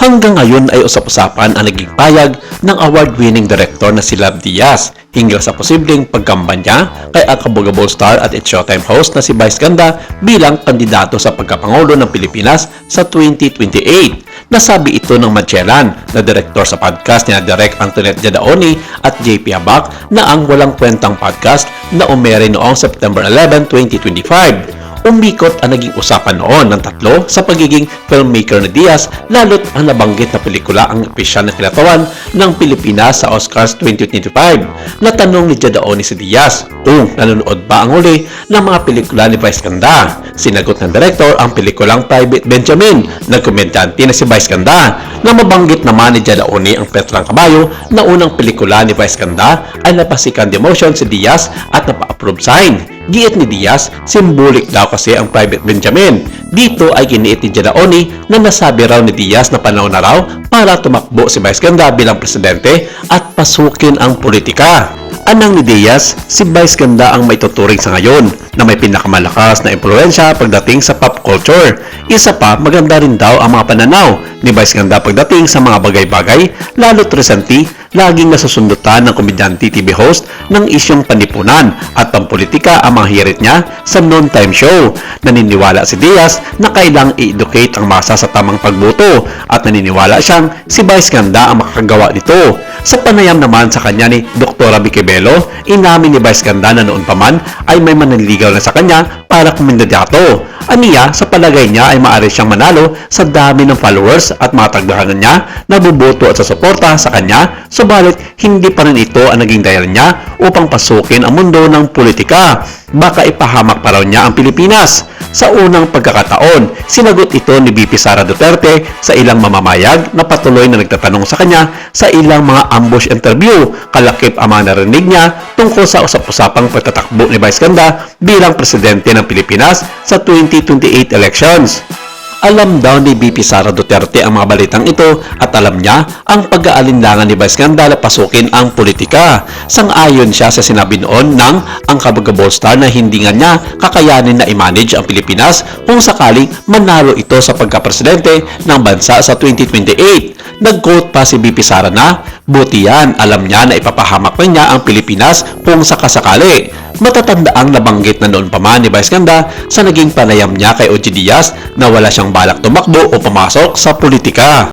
Hanggang ngayon ay usap-usapan ang naging payag ng award-winning director na si Love Diaz hinggil sa posibleng pagkampanya kay ang kabogabol star at It's Showtime host na si Vice Ganda bilang kandidato sa pagkapangulo ng Pilipinas sa 2028. Nasabi ito ng Magellan na direktor sa podcast ni Direk Antoinette Jadaoni at JP Abak na ang walang kwentang podcast na umere noong September 11, 2025. Umikot ang naging usapan noon ng tatlo sa pagiging filmmaker ni Diaz, lalo't ang nabanggit na pelikula ang opisyal na kinatawan ng Pilipinas sa Oscars 2025. Natanong ni Jadaoni si Diaz kung nanonood ba ang huli ng mga pelikula ni Vice Ganda. Sinagot ng direktor ang pelikulang Private Benjamin. Nagkomentante na si Vice Ganda na mabanggit naman ni Jadaoni ang Petrang Kabayo na unang pelikula ni Vice Ganda ay napasikan demotion si Diaz at napa-approve sign. Giit ni Diaz, symbolic daw kasi ang Private Benjamin. Dito ay giniit ni Jadaoni na nasabi raw ni Diaz na panahon na raw para tumakbo si Vice Ganda bilang presidente at pasukin ang politika. Anang ni Diaz, si Vice Ganda ang maituturing sa ngayon na may pinakamalakas na impluwensya pagdating sa pop culture. Isa pa, maganda rin daw ang mga pananaw ni Vice Ganda pagdating sa mga bagay-bagay, lalo't recently, laging nasusundutan ng komedyante TV host ng isyong panipunan at pampolitika ang mga hirit niya sa noontime show. Naniniwala si Diaz na kailang i-educate ang masa sa tamang pagboto at naniniwala siyang si Vice Ganda ang makakagawa nito. Sa panayam naman sa kanya ni Dr. Vicky Bello, inamin ni Vice Ganda na noon pa man ay may manliligaw na sa kanya para kumandidato. Aniya, sa palagay niya ay maaari siyang manalo sa dami ng followers at mga tagdahanan niya na buboto at susuporta sa kanya, subalit hindi pa rin ito ang naging dahilan niya upang pasukin ang mundo ng politika. Baka ipahamak pa raw niya ang Pilipinas. Sa unang pagkakataon, sinagot ito ni VP Sara Duterte sa ilang mamamayag na patuloy na nagtatanong sa kanya sa ilang mga ambush interview. Kalakip ang mga narinig niya tungkol sa usap-usapang pagtatakbo ni Vice Ganda bilang presidente ng Pilipinas sa 2028 elections. Alam daw ni VP Sara Duterte ang mga balitang ito at alam niya ang pag-aalinlangan ni Vice Ganda na pasukin ang politika. Sang-ayon siya sa sinabi noon ng ang kabogabol star na hindi nga niya kakayanin na i-manage ang Pilipinas kung sakaling manalo ito sa pagkapresidente ng bansa sa 2028. Nag-quote pa si VP Sara na, "Buti yan, alam niya na ipapahamak na niya ang Pilipinas kung sakasakali." Matatandaang nabanggit na noon pa man ni Vice Ganda sa naging panayam niya kay OG Diaz na wala siyang balak tumakbo o pumasok sa politika.